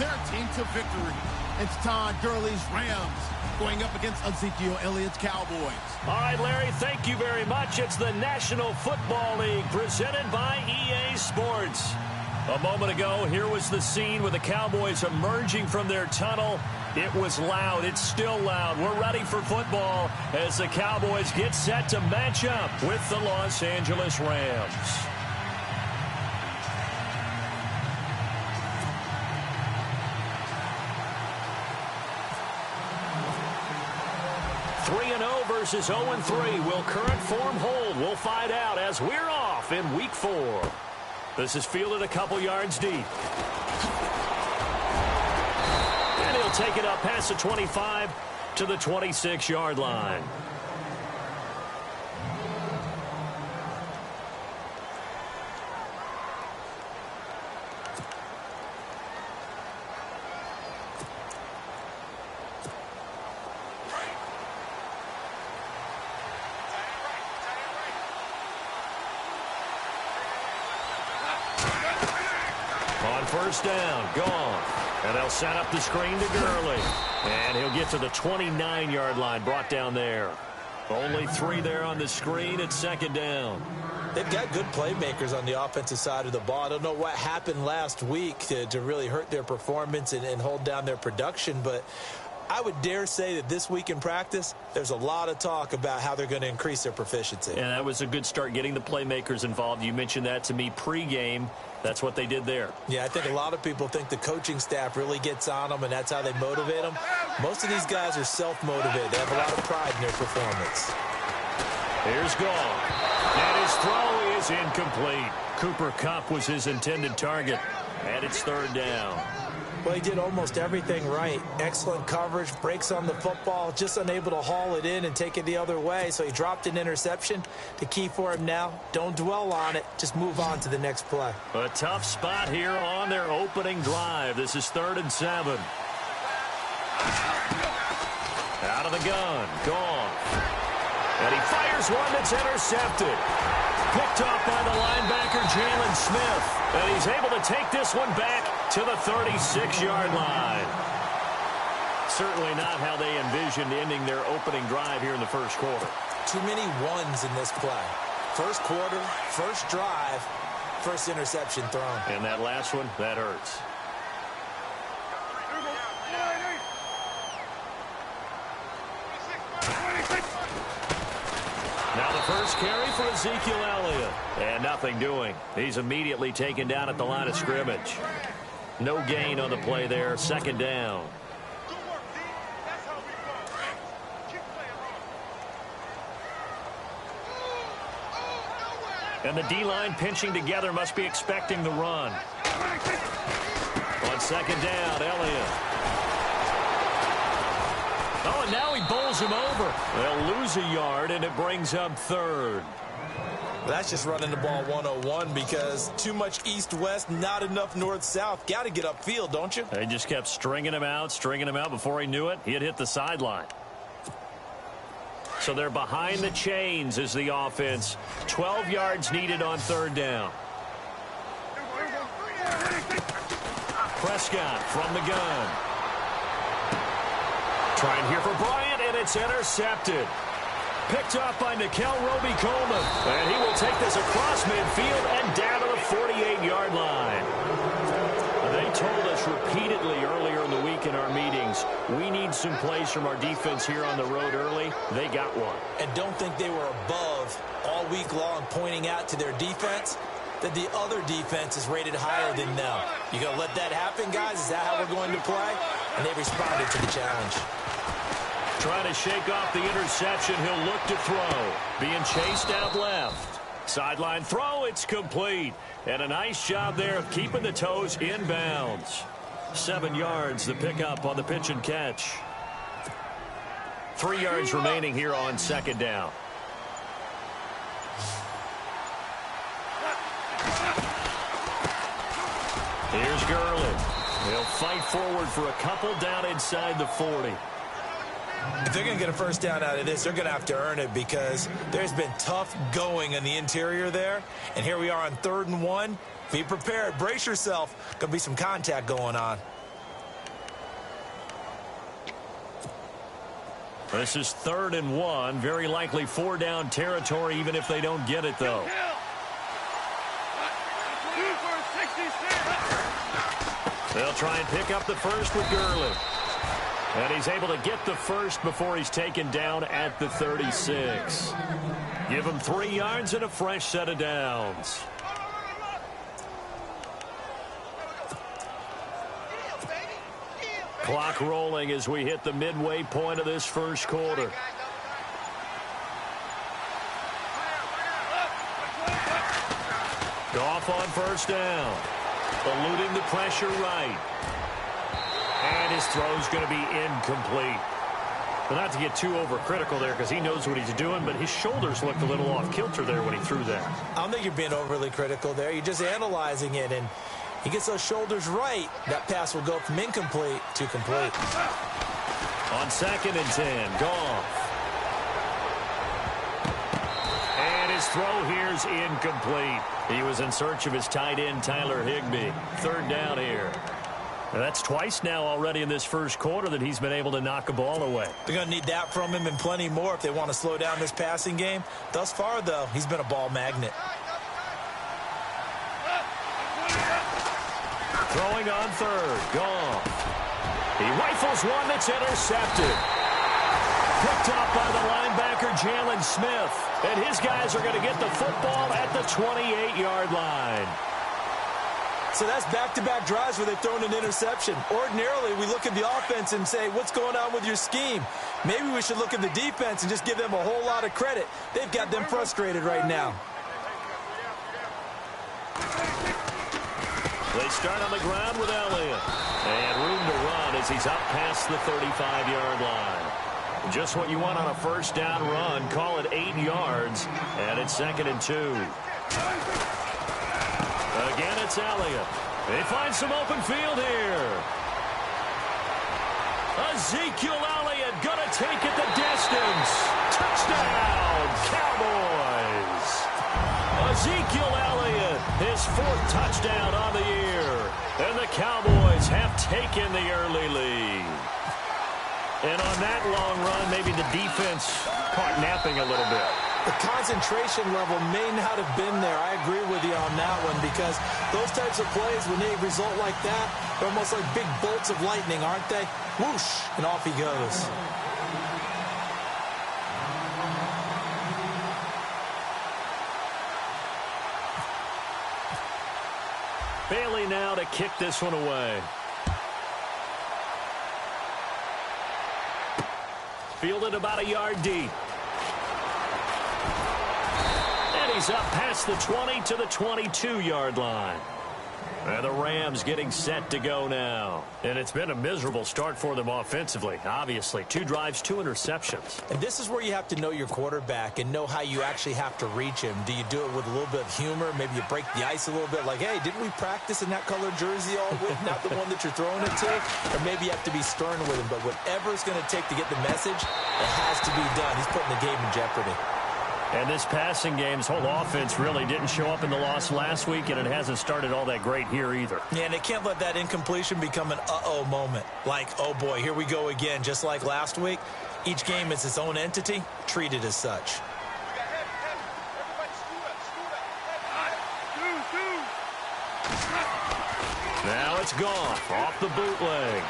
their team to victory. It's Todd Gurley's Rams going up against Ezekiel Elliott's Cowboys. All right, Larry, thank you very much. It's the National Football League presented by EA Sports. A moment ago, here was the scene with the Cowboys emerging from their tunnel. It was loud. It's still loud. We're ready for football as the Cowboys get set to match up with the Los Angeles Rams. 3-0 versus 0-3. Will current form hold? We'll find out as we're off in Week 4. This is fielded a couple yards deep. And he'll take it up past the 25 to the 26-yard line. First down, gone. And they'll set up the screen to Gurley. And he'll get to the 29-yard line, brought down there. Only 3 there on the screen at second down. They've got good playmakers on the offensive side of the ball. I don't know what happened last week to really hurt their performance and hold down their production, but I would dare say that this week in practice, there's a lot of talk about how they're going to increase their proficiency. And that was a good start, getting the playmakers involved. You mentioned that to me pregame. That's what they did there. Yeah, I think a lot of people think the coaching staff really gets on them, and that's how they motivate them. Most of these guys are self-motivated. They have a lot of pride in their performance. Here's Gall. And his throw is incomplete. Cooper Kupp was his intended target. And it's third down. Well, he did almost everything right. Excellent coverage, breaks on the football, just unable to haul it in and take it the other way. So he dropped an interception. The key for him now, don't dwell on it. Just move on to the next play. A tough spot here on their opening drive. This is 3rd and 7. Out of the gun, gone. And he fires one that's intercepted. Picked off by the linebacker, Jalen Smith. And he's able to take this one back to the 36-yard line. Certainly not how they envisioned ending their opening drive here in the first quarter. Too many ones in this play. First quarter, first drive, first interception thrown. And that last one, that hurts. Now the first carry for Ezekiel Elliott. And nothing doing. He's immediately taken down at the line of scrimmage. No gain on the play there. Second down. And the D-line pinching together, must be expecting the run. On second down, Elliott. Oh, and now he bowls him over. They'll lose a yard, and it brings up third. That's just running the ball 101 because too much east-west, not enough north-south. Got to get upfield, don't you? They just kept stringing him out. Before he knew it, he had hit the sideline. So they're behind the chains as the offense. 12 yards needed on third down. Prescott from the gun. Trying here for Bryant, and it's intercepted. Picked off by Nikel Roby-Coleman. And he will take this across midfield and down to the 48-yard line. They told us repeatedly earlier in the week in our meetings, we need some plays from our defense here on the road early. They got one. And don't think they were above all week long pointing out to their defense that the other defense is rated higher than them. You going to let that happen, guys? Is that how we're going to play? And they responded to the challenge. Trying to shake off the interception. He'll look to throw. Being chased out left. Sideline throw. It's complete. And a nice job there of keeping the toes in bounds. 7 yards the pickup on the pitch and catch. 3 yards remaining here on second down. Here's Gurley. He'll fight forward for a couple down inside the 40. If they're going to get a first down out of this, they're going to have to earn it because there's been tough going in the interior there. And here we are on 3rd and 1. Be prepared. Brace yourself. Going to be some contact going on. This is 3rd and 1. Very likely 4-down territory, even if they don't get it, though. They'll try and pick up the first with Gurley. And he's able to get the first before he's taken down at the 36. Give him 3 yards and a fresh set of downs. Clock rolling as we hit the midway point of this first quarter. Goff on first down. Eluding the pressure right. And his throw's going to be incomplete. But not to get too overcritical there because he knows what he's doing, but his shoulders looked a little off kilter there when he threw that. I don't think you're being overly critical there. You're just analyzing it, and he gets those shoulders right. That pass will go from incomplete to complete. On 2nd and 10, Goff. And his throw here's incomplete. He was in search of his tight end, Tyler Higbee. 3rd down here. Now that's twice now already in this first quarter that he's been able to knock a ball away. They're going to need that from him and plenty more if they want to slow down this passing game. Thus far, though, he's been a ball magnet. Throwing on 3rd, Goff. He rifles one that's intercepted. Picked up by the linebacker, Jalen Smith. And his guys are going to get the football at the 28-yard line. So that's back-to-back drives where they've thrown an interception. Ordinarily, we look at the offense and say, what's going on with your scheme? Maybe we should look at the defense and just give them a whole lot of credit. They've got them frustrated right now. They start on the ground with Elliott. And room to run as he's up past the 35-yard line. Just what you want on a first down run. Call it 8 yards. And it's 2nd and 2. Again, it's Elliott. They find some open field here. Ezekiel Elliott going to take it the distance. Touchdown, Cowboys. Ezekiel Elliott, his 4th touchdown on the year. And the Cowboys have taken the early lead. And on that long run, maybe the defense caught napping a little bit. The concentration level may not have been there. I agree with you on that one because those types of plays, when they result like that, they're almost like big bolts of lightning, aren't they? Whoosh, and off he goes. Bailey now to kick this one away. Fielded about a yard deep. And he's up past the 20 to the 22-yard line. And the Rams getting set to go now. And it's been a miserable start for them offensively, obviously. 2 drives, 2 interceptions. And this is where you have to know your quarterback and know how you actually have to reach him. Do you do it with a little bit of humor? Maybe you break the ice a little bit like, hey, didn't we practice in that colored jersey all week? Not the one that you're throwing it to? Or maybe you have to be stern with him. But whatever it's going to take to get the message, it has to be done. He's putting the game in jeopardy. And this passing game's whole offense really didn't show up in the loss last week, and it hasn't started all that great here either. Yeah, and they can't let that incompletion become an uh-oh moment. Like, oh boy, here we go again, just like last week. Each game is its own entity, treated as such. Now it's Goff off the bootleg.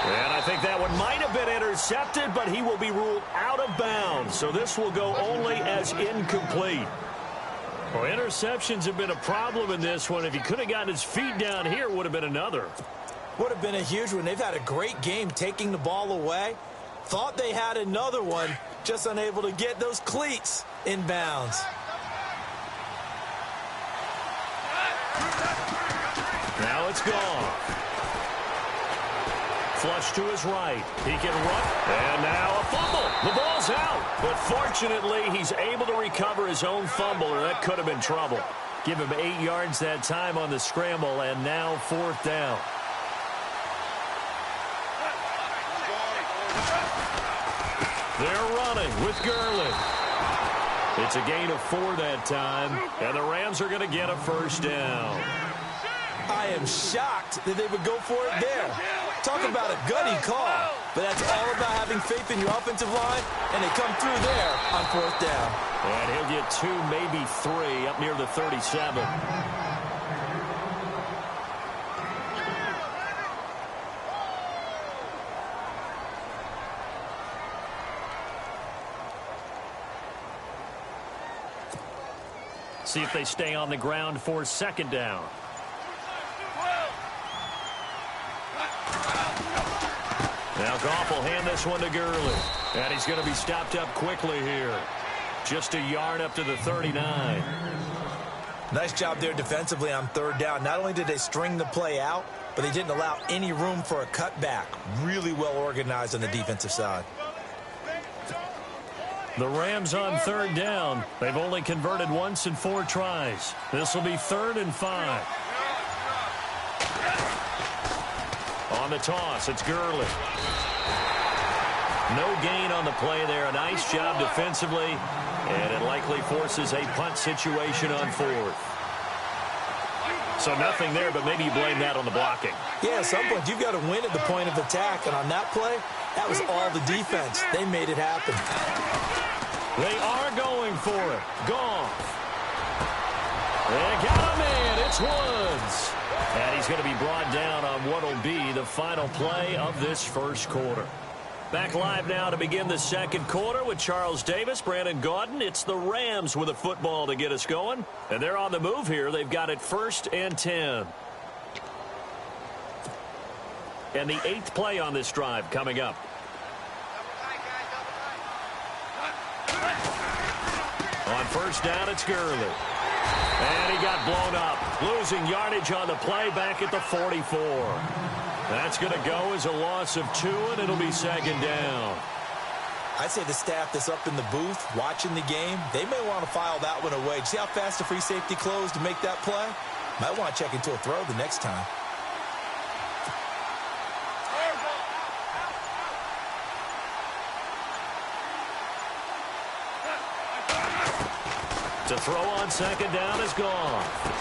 And I think that one might have been intercepted, but he will be ruled out of bounds. So this will go only as incomplete. Well, interceptions have been a problem in this one. If he could have gotten his feet down here, it would have been another. Would have been a huge one. They've had a great game taking the ball away. Thought they had another one, just unable to get those cleats in bounds. Now it's Goff. Flush to his right. He can run. And now a fumble. The ball's out. But fortunately, he's able to recover his own fumble, or that could have been trouble. Give him 8 yards that time on the scramble, and now 4th down. They're running with Gurley. It's a gain of 4 that time, and the Rams are going to get a first down. I am shocked that they would go for it there. Talk about a gutty call. But that's all about having faith in your offensive line, and they come through there on 4th down. And he'll get 2, maybe 3 up near the 37. See if they stay on the ground for 2nd down. Now Goff will hand this one to Gurley. And he's going to be stopped up quickly here. Just a yard up to the 39. Nice job there defensively on 3rd down. Not only did they string the play out, but they didn't allow any room for a cutback. Really well organized on the defensive side. The Rams on 3rd down. They've only converted once in 4 tries. This will be 3rd and 5. On the toss, it's Gurley. No gain on the play there. A nice job defensively, and it likely forces a punt situation on 4th. So nothing there, but maybe you blame that on the blocking. Yeah, at some point, you've got to win at the point of attack, and on that play, that was all the defense. They made it happen. They are going for it. Goff. They got him in. It's Woods. And he's going to be brought down on what will be the final play of this first quarter. Back live now to begin the second quarter with Charles Davis, Brandon Gaudin. It's the Rams with a football to get us going. And they're on the move here. They've got it 1st and 10. And the 8th play on this drive coming up. On 1st down, it's Gurley. And he got blown up. Losing yardage on the play back at the 44. That's going to go as a loss of 2, and it'll be 2nd down. I'd say the staff that's up in the booth watching the game, they may want to file that one away. See how fast the free safety closed to make that play? Might want to check into a throw the next time. To throw on 2nd down is Goff.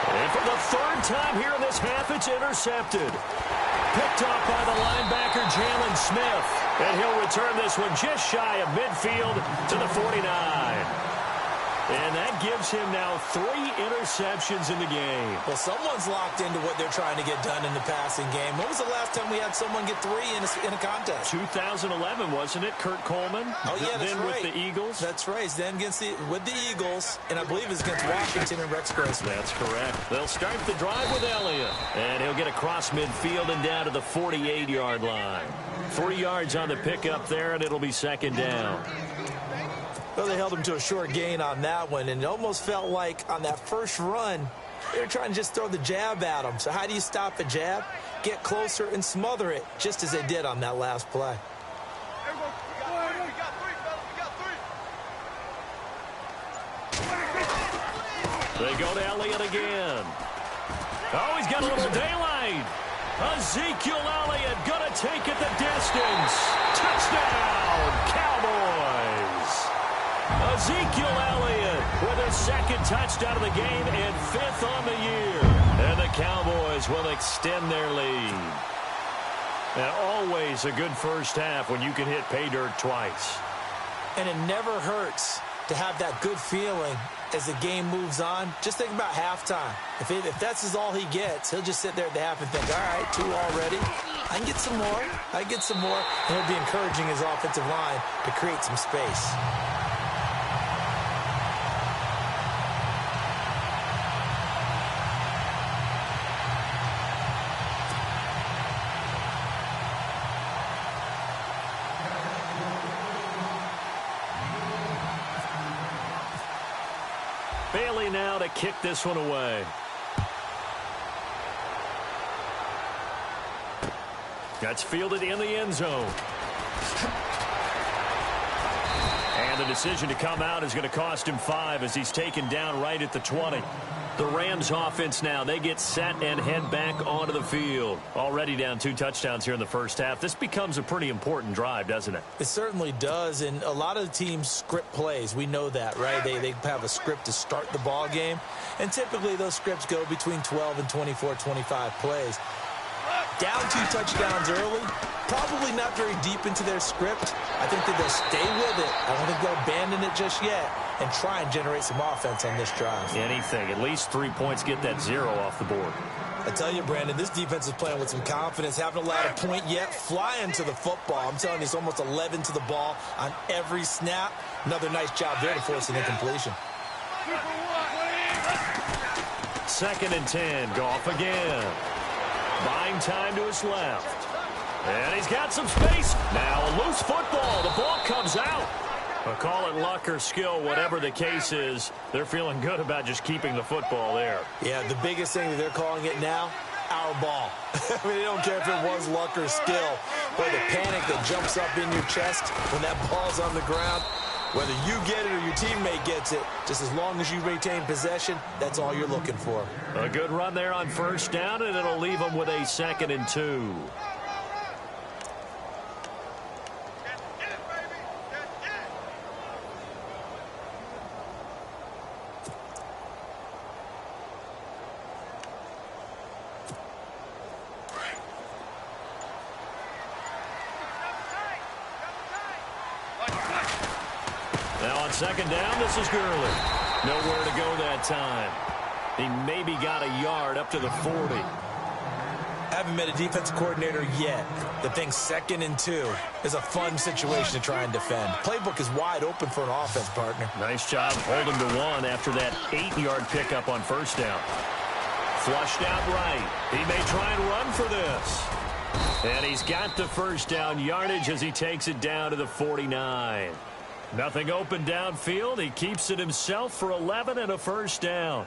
And for the 3rd time here in this half, it's intercepted. Picked off by the linebacker, Jalen Smith. And he'll return this one just shy of midfield to the 49. And that gives him now 3 interceptions in the game. Well, someone's locked into what they're trying to get done in the passing game. When was the last time we had someone get 3 in a contest? 2011, wasn't it? Kurt Coleman? Oh, yeah, that's then right. With the Eagles? That's right. Then with the Eagles, and I believe it's against Washington and Rex Grossman. That's correct. They'll start the drive with Elliott. And he'll get across midfield and down to the 48-yard line. 3 yards on the pickup there, and it'll be 2nd down. Well, they held him to a short gain on that one, and it almost felt like on that first run, they were trying to just throw the jab at him. So how do you stop a jab? Get closer and smother it, just as they did on that last play. They go to Elliott again. Oh, he's got a little daylight. Ezekiel Elliott going to take it the distance. Touchdown, Cowboys. Ezekiel Elliott with his 2nd touchdown of the game and 5th on the year. And the Cowboys will extend their lead. And always a good first half when you can hit pay dirt twice. And it never hurts to have that good feeling as the game moves on. Just think about halftime. If that's all he gets, he'll just sit there at the half and think, all right, 2 already. I can get some more. I can get some more. And he'll be encouraging his offensive line to create some space. Bailey now to kick this one away. That's fielded in the end zone. And the decision to come out is going to cost him 5 as he's taken down right at the 20. The Rams offense now, they get set and head back onto the field. Already down 2 touchdowns here in the first half. This becomes a pretty important drive, doesn't it? It certainly does, and a lot of the teams script plays. We know that, right? They have a script to start the ball game, and typically those scripts go between 12 and 24, 25 plays. Down 2 touchdowns early, probably not very deep into their script. I think that they'll stay with it. I don't think they'll abandon it just yet and try and generate some offense on this drive. Anything. At least 3 points, get that 0 off the board. I tell you, Brandon, this defense is playing with some confidence. Haven't allowed a point yet. Flying to the football. I'm telling you, it's almost 11 to the ball on every snap. Another nice job there to force an incompletion. 2nd and 10. Goff again. Buying time to his left. And he's got some space. Now a loose football. The ball comes out. But call it luck or skill, whatever the case is, they're feeling good about just keeping the football there. Yeah, the biggest thing that they're calling it now, our ball. I mean, they don't care if it was luck or skill. Or the panic that jumps up in your chest when that ball's on the ground. Whether you get it or your teammate gets it, just as long as you retain possession, that's all you're looking for. A good run there on 1st down, and it'll leave them with a 2nd and 2. Now on 2nd down, this is Gurley. Nowhere to go that time. He maybe got a yard up to the 40. Haven't met a defensive coordinator yet that thinks 2nd and 2 is a fun situation to try and defend. Playbook is wide open for an offense, partner. Nice job holding to 1 after that 8-yard pickup on 1st down. Flushed out right. He may try and run for this. And he's got the 1st down yardage as he takes it down to the 49. Nothing open downfield. He keeps it himself for 11 and a 1st down.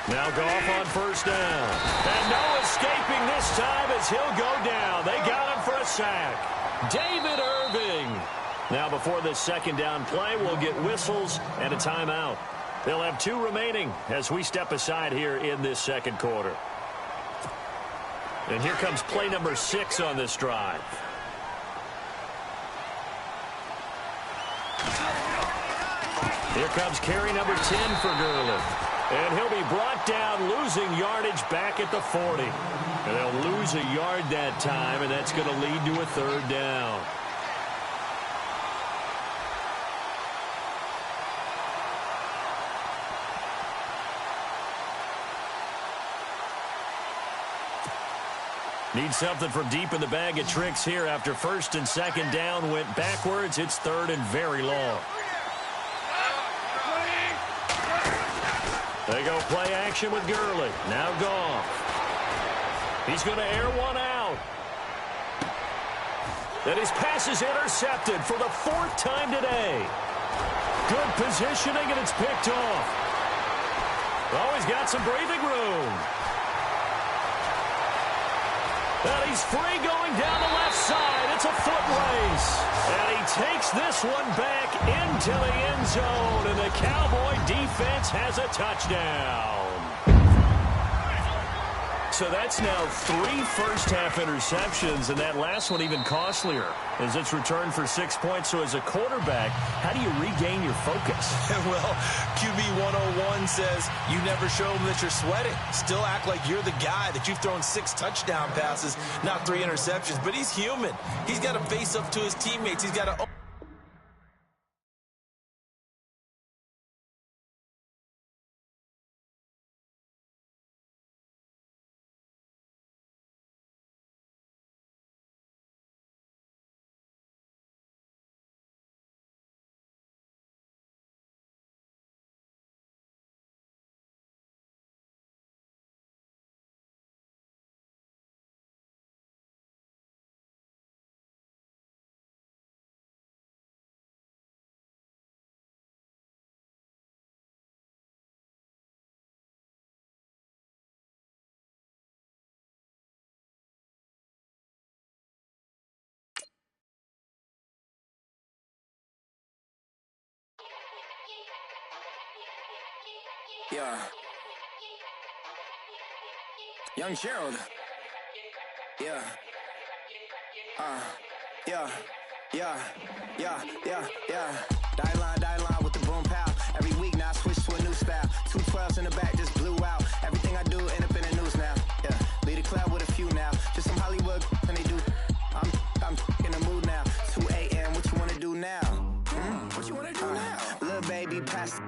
Now Goff on 1st down. And no escaping this time as he'll go down. They got him for a sack. David Irving. Now before this 2nd down play, we'll get whistles and a timeout. They'll have 2 remaining as we step aside here in this 2nd quarter. And here comes play number 6 on this drive. Here comes carry number 10 for Gurley. And he'll be brought down, losing yardage back at the 40. And they'll lose a yard that time, and that's going to lead to a 3rd down. Need something from deep in the bag of tricks here after 1st and 2nd down went backwards. It's 3rd and very long. They go play action with Gurley. Now Goff. He's going to air one out. And his pass is intercepted for the 4th time today. Good positioning, and it's picked off. Oh, he's got some breathing room. And he's free going down the left side. It's a foot race. And he takes this one back into the end zone. And the Cowboy defense has a touchdown. So that's now 3 first-half interceptions, and that last one even costlier as it's returned for 6 points. So as a quarterback, how do you regain your focus? Well, QB 101 says you never show them that you're sweating. Still act like you're the guy, that you've thrown 6 touchdown passes, not 3 interceptions. But he's human. He's got to face up to his teammates. He's got to... Yeah. Young Gerald. Yeah. Yeah, yeah, yeah, yeah, yeah. Die line with the boom pow. Every week now I switch to a new style. 2 12s in the back just blew out. Everything I do end up in the news now. Yeah, lead a club with a few now. Just some Hollywood and they do. I'm in the mood now. 2 a.m. What you wanna do now? What you wanna do now? Little baby, pass.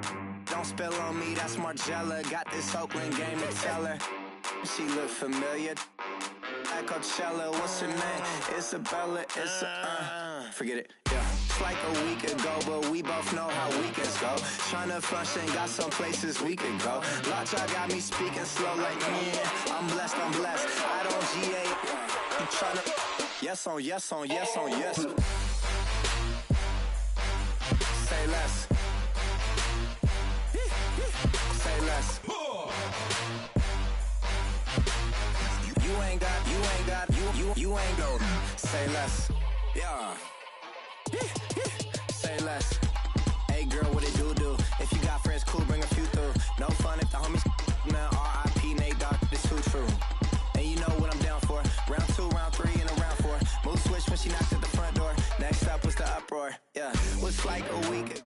Don't spill on me. That's Margella. Got this Oakland game to tell her. She look familiar. At Coachella, what's her name? Isabella. Forget it. Yeah. It's like a week ago, but we both know how weekends go. Tryna function, got some places we could go. Lockjaw got me speaking slow like, yeah, I'm blessed. I don't GA. You tryna, yes on yes. Say less. Say less. You ain't go. Say less. Yeah. Say less. Hey girl, what it do? If you got friends, cool, bring a few through. No fun if the homies now R.I.P. Nate Dogg, this too true. And you know what I'm down for. Round 2, round 3, and a round 4. Mood switch when she knocked at the front door. Next up was the uproar. Yeah, was like a week.